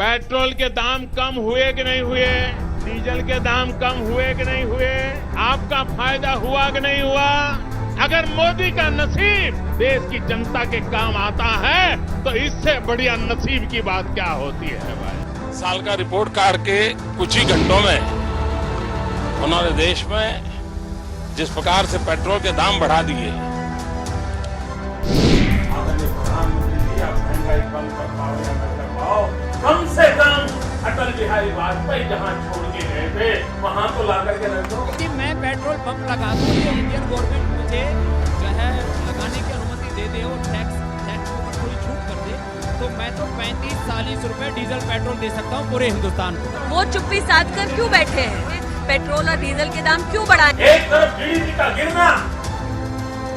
Petrol के दाम कम हुए कि नहीं हुए, डीजल के दाम कम हुए कि नहीं हुए, आपका फायदा हुआ कि नहीं हुआ। अगर मोदी का नसीब देश की जनता के काम आता है तो इससे बढ़िया नसीब की बात क्या होती है भाई। साल का रिपोर्ट कार्ड के कुछ ही घंटों में उन्होंने देश में जिस प्रकार से पेट्रोल के दाम बढ़ा दिए, कम से कम अटल बिहारी वाजपेयी जहां छोड़ के गए थे वहां तो ला करके रख दो। कि मैं पेट्रोल पंप लगा दूं, ये इंडियन गवर्नमेंट मुझे जो है लगाने की अनुमति दे दे और टैक्स के ऊपर थोड़ी छूट कर दे तो मैं तो 35-40 रुपए डीजल पेट्रोल दे सकता हूँ पूरे हिंदुस्तान को। वो चुप्पी साध कर क्यों बैठे हैं? पेट्रोल और डीजल के दाम क्यों बढ़ाए? एक तरफ जीडीपी का गिरना,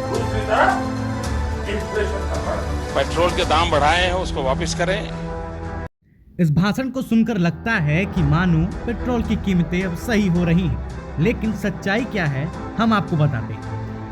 दूसरी तरफ इन्फ्लेशन का बढ़ना। पेट्रोल के दाम बढ़ाए हैं उसको वापस करें। इस भाषण को सुनकर लगता है कि मानो पेट्रोल की कीमतें अब सही हो रही हैं, लेकिन सच्चाई क्या है हम आपको बताते हैं।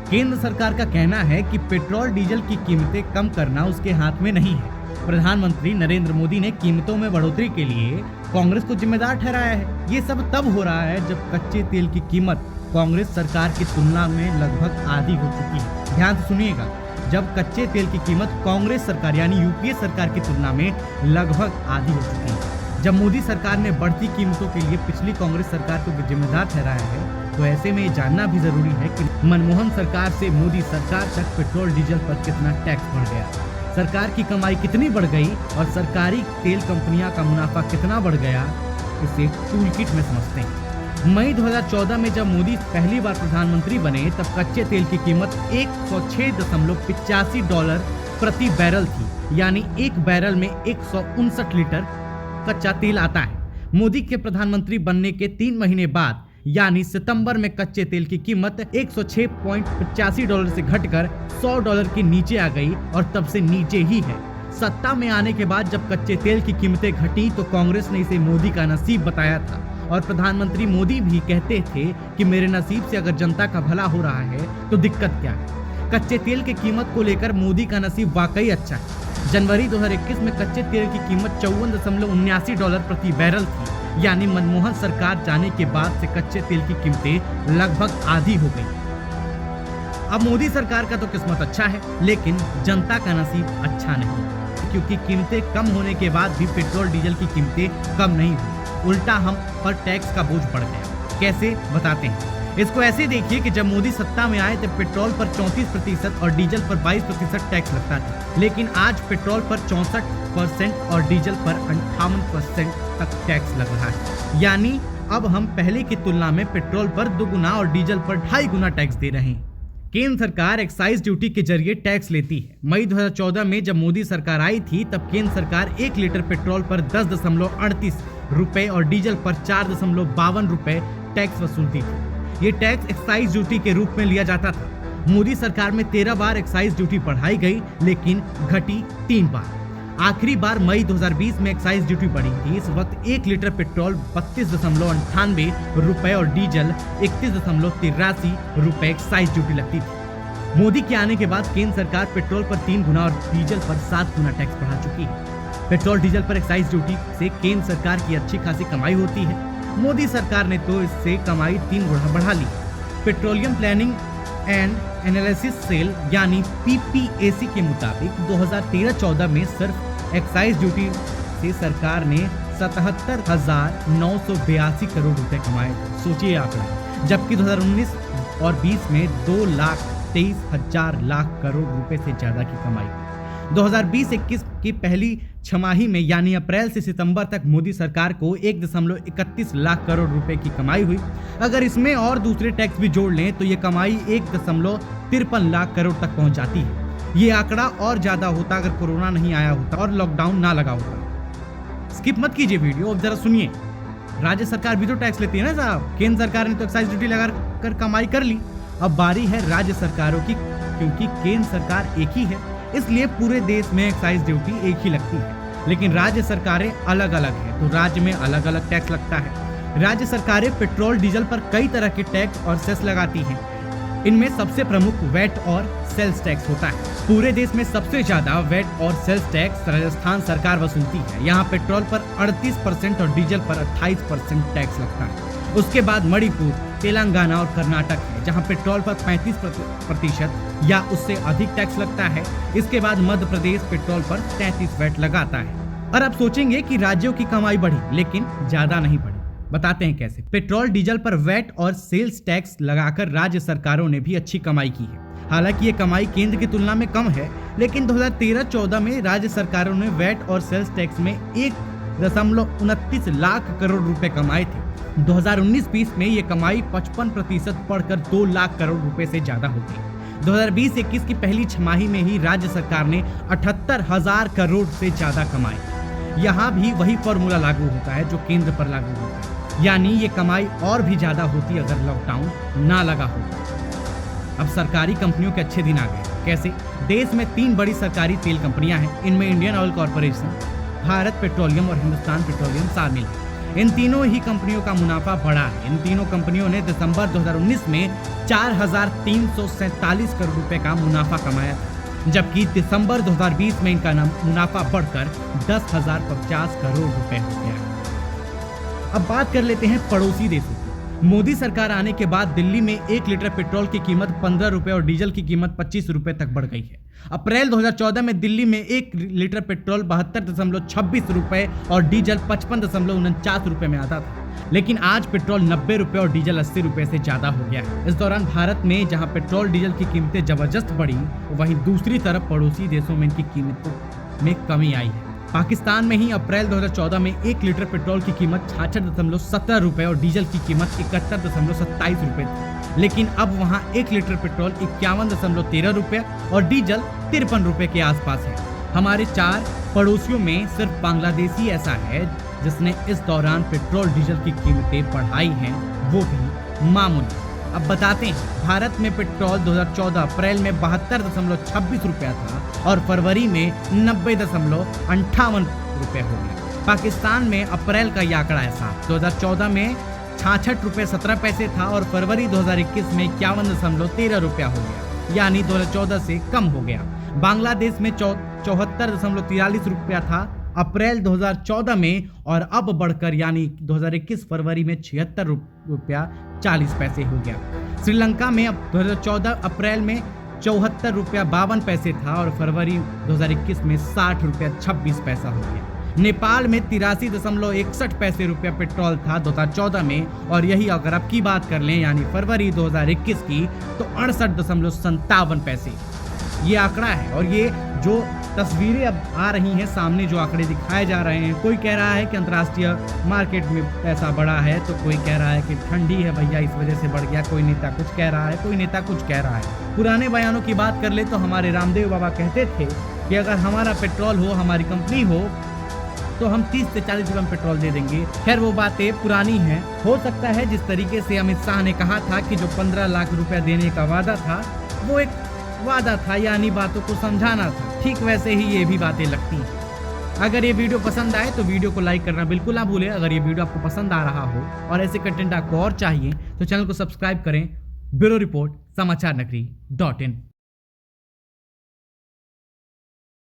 केंद्र सरकार का कहना है कि पेट्रोल डीजल की कीमतें कम करना उसके हाथ में नहीं है। प्रधानमंत्री नरेंद्र मोदी ने कीमतों में बढ़ोतरी के लिए कांग्रेस को जिम्मेदार ठहराया है। ये सब तब हो रहा है जब कच्चे तेल की कीमत कांग्रेस सरकार की तुलना में लगभग आधी हो चुकी है। ध्यान से सुनिएगा, जब कच्चे तेल की कीमत कांग्रेस सरकार यानी यूपीए सरकार की तुलना में लगभग आधी हो चुकी है। जब मोदी सरकार ने बढ़ती कीमतों के लिए पिछली कांग्रेस सरकार को जिम्मेदार ठहराया है, तो ऐसे में ये जानना भी जरूरी है कि मनमोहन सरकार से मोदी सरकार तक पेट्रोल डीजल पर कितना टैक्स बढ़ गया, सरकार की कमाई कितनी बढ़ गई और सरकारी तेल कंपनियां का मुनाफा कितना बढ़ गया। इसे टूल किट में समझते हैं। मई 2014 में जब मोदी पहली बार प्रधानमंत्री बने तब कच्चे तेल की कीमत $106.85 प्रति बैरल थी, यानी एक बैरल में 159 लीटर कच्चा तेल आता है। मोदी के प्रधानमंत्री बनने के 3 महीने बाद यानी सितंबर में कच्चे तेल की कीमत $106.85 से घटकर $100 के नीचे आ गई और तब से नीचे ही है। सत्ता में आने के बाद जब कच्चे तेल की कीमतें घटी तो कांग्रेस ने इसे मोदी का नसीब बताया था और प्रधानमंत्री मोदी भी कहते थे कि मेरे नसीब से अगर जनता का भला हो रहा है तो दिक्कत क्या है। कच्चे तेल की कीमत को लेकर मोदी का नसीब वाकई अच्छा है। जनवरी 2021 में कच्चे तेल की कीमत $54.79 प्रति बैरल थी, यानी मनमोहन सरकार जाने के बाद से कच्चे तेल की कीमतें लगभग आधी हो गई। अब मोदी सरकार का तो किस्मत अच्छा है, लेकिन जनता का नसीब अच्छा नहीं, क्योंकि कीमतें कम होने के बाद भी पेट्रोल डीजल की कीमतें कम नहीं हुई, उल्टा हम पर टैक्स का बोझ बढ़ गया। कैसे बताते हैं। इसको ऐसे देखिए कि जब मोदी सत्ता में आए तब पेट्रोल पर 34% और डीजल पर 22% टैक्स लगता था, लेकिन आज पेट्रोल पर 64% और डीजल पर 58% तक टैक्स लग रहा है। यानी अब हम पहले की तुलना में पेट्रोल पर 2 गुना और डीजल पर 2.5 गुना टैक्स दे रहे हैं। केंद्र सरकार एक्साइज ड्यूटी के जरिए टैक्स लेती है। मई 2014 में जब मोदी सरकार आई थी तब केंद्र सरकार 1 लीटर पेट्रोल पर 10.38 रुपए और डीजल पर 4.52 रुपए टैक्स वसूलती थी। ये टैक्स एक्साइज ड्यूटी के रूप में लिया जाता था। मोदी सरकार में 13 बार एक्साइज ड्यूटी बढ़ाई गई, लेकिन घटी 3 बार। आखिरी बार मई 2020 में एक्साइज ड्यूटी बढ़ी थी। इस वक्त 1 लीटर पेट्रोल 32.98 रुपए और डीजल 31.83 रुपए एक्साइज ड्यूटी लगती थी। मोदी के आने के बाद केंद्र सरकार पेट्रोल पर 3 गुना और डीजल पर 7 गुना टैक्स बढ़ा चुकी है। पेट्रोल डीजल पर एक्साइज ड्यूटी से केंद्र सरकार की अच्छी खासी कमाई होती है। मोदी सरकार ने तो इससे कमाई 3 गुना बढ़ा ली। Petroleum planning and analysis cell यानी पीपीएसी के मुताबिक 2013-14 में सिर्फ एक्साइज ड्यूटी से सरकार ने 77,982 करोड़ रुपए कमाए। सोचिए आंकड़ा। जबकि 2019 और 20 में 2,23,000 लाख करोड़ रुपए से ज्यादा की कमाई। 2020-21 की पहली छमाही में यानी अप्रैल से सितंबर तक मोदी सरकार को 1.31 लाख करोड़ रुपए की कमाई हुई। अगर इसमें और दूसरे टैक्स भी जोड़ लें तो ये कमाई 1.53 लाख करोड़ तक पहुंच जाती है। ये आंकड़ा और ज्यादा होता अगर कोरोना नहीं आया होता और लॉकडाउन ना लगा होता। स्किप मत कीजिए वीडियो, अब जरा सुनिए। राज्य सरकार भी तो टैक्स लेती है ना साहब। केंद्र सरकार ने तो एक्साइज ड्यूटी लगा कर कमाई कर ली। अब बारी है राज्य सरकारों की, क्योंकि केंद्र सरकार एक ही है, इसलिए पूरे देश में एक्साइज ड्यूटी एक ही लगती है, लेकिन राज्य सरकारें अलग अलग हैं, तो राज्य में अलग अलग टैक्स लगता है। राज्य सरकारें पेट्रोल डीजल पर कई तरह के टैक्स और सेस लगाती हैं। इनमें सबसे प्रमुख वैट और सेल्स टैक्स होता है। पूरे देश में सबसे ज्यादा वैट और सेल्स टैक्स राजस्थान सरकार वसूलती है। यहाँ पेट्रोल पर 38% और डीजल पर 28% टैक्स लगता है। उसके बाद मणिपुर, तेलंगाना और कर्नाटक है, जहां पेट्रोल पर 35% या उससे अधिक टैक्स लगता है। इसके बाद मध्य प्रदेश पेट्रोल पर 33 वैट लगाता है। और आप सोचेंगे कि राज्यों की कमाई बढ़ी, लेकिन ज्यादा नहीं बढ़ी। बताते हैं कैसे। पेट्रोल डीजल पर वैट और सेल्स टैक्स लगाकर राज्य सरकारों ने भी अच्छी कमाई की है। हालांकि ये कमाई केंद्र की तुलना में कम है, लेकिन 2013-14 में राज्य सरकारों ने वैट और सेल्स टैक्स में 1.29 लाख करोड़ रुपए कमाए थे। 2019-20 में ये कमाई 55% बढ़कर 2 लाख करोड़ रुपए से ज्यादा हो गई। 2020-21 की पहली छमाही में ही राज्य सरकार ने 78,000 करोड़ से ज्यादा कमाए। यहाँ भी वही फॉर्मूला लागू होता है जो केंद्र पर लागू होता है, यानी ये कमाई और भी ज्यादा होती अगर लॉकडाउन ना लगा होता। अब सरकारी कंपनियों के अच्छे दिन आ गए। कैसे? देश में 3 बड़ी सरकारी तेल कंपनियां हैं। इनमें Indian oil corporation, Bharat petroleum और हिंदुस्तान पेट्रोलियम शामिल है। इन तीनों ही कंपनियों का मुनाफा बढ़ा है। इन तीनों कंपनियों ने दिसंबर 2019 में 4,347 करोड़ रुपए का मुनाफा कमाया था, जबकि दिसंबर 2020 में इनका मुनाफा बढ़कर 10,050 करोड़ रुपए हो गया। अब बात कर लेते हैं पड़ोसी देशों की। मोदी सरकार आने के बाद दिल्ली में 1 लीटर पेट्रोल की कीमत 15 रुपए और डीजल की कीमत 25 रुपए तक बढ़ गई है। अप्रैल 2014 में दिल्ली में 1 लीटर पेट्रोल 72.26 रुपए और डीजल 55.49 रुपए में आता था, लेकिन आज पेट्रोल 90 रुपए और डीजल 80 रुपए से ज्यादा हो गया है। इस दौरान भारत में जहां पेट्रोल डीजल की कीमतें जबरदस्त बढ़ी, वहीं दूसरी तरफ पड़ोसी देशों में इनकी कीमतों में कमी आई है। पाकिस्तान में ही अप्रैल 2014 में 1 लीटर पेट्रोल की कीमत 66.17 रुपए और डीजल की कीमत 71.27 रुपए थी, लेकिन अब वहां 1 लीटर पेट्रोल 51.13 रुपए और डीजल 53 रुपए के आसपास है। हमारे 4 पड़ोसियों में सिर्फ बांग्लादेश ही ऐसा है जिसने इस दौरान पेट्रोल डीजल की कीमतें बढ़ाई हैं, वो भी मामूली। अब बताते हैं, भारत में पेट्रोल 2014 अप्रैल में 72.26 रुपया था और फरवरी में 90.58 रुपये हो गया। पाकिस्तान में अप्रैल का यह आंकड़ा ऐसा 2014 में 66 रुपये 17 पैसे था और फरवरी 2021 में 51.13 रुपया हो गया, यानी 2014 से कम हो गया। बांग्लादेश में 74.43 रुपया था अप्रैल 2014 में और अब बढ़कर यानी 2021 फरवरी में 76 रुपया 40 पैसे हो गया। श्रीलंका में अब 2014 अप्रैल में 74 रुपया 52 पैसे था और फरवरी 2021 में 60 रुपया 26 पैसा हो गया। नेपाल में 83.61 पैसे रुपया पेट्रोल था 2014 में, और यही अगर अब की बात कर लें यानी फरवरी 2021 की, तो 68.57 पैसे ये आंकड़ा है। और ये जो तस्वीरें अब आ रही हैं सामने, जो आंकड़े दिखाए जा रहे हैं, कोई कह रहा है कि अंतर्राष्ट्रीय मार्केट में पैसा बढ़ा है, तो कोई कह रहा है कि ठंडी है भैया इस वजह से बढ़ गया, कोई नेता कुछ कह रहा है, कोई नेता कुछ कह रहा है। पुराने बयानों की बात कर ले तो हमारे रामदेव बाबा कहते थे कि अगर हमारा पेट्रोल हो, हमारी कंपनी हो, तो हम 30 से 40 रुपये में पेट्रोल दे देंगे। खैर वो बातें पुरानी हैं। हो सकता है जिस तरीके से अमित शाह ने कहा था कि जो 15 लाख रुपया देने का वादा था वो एक वादा था, यानी बातों को समझाना था, ठीक वैसे ही ये भी बातें लगती हैं। अगर ये वीडियो पसंद आए तो वीडियो को लाइक करना बिल्कुल ना भूलें। अगर ये वीडियो आपको पसंद आ रहा हो और ऐसे कंटेंट आपको और चाहिए तो चैनल को सब्सक्राइब करें। ब्यूरो रिपोर्ट समाचार नगरी.in।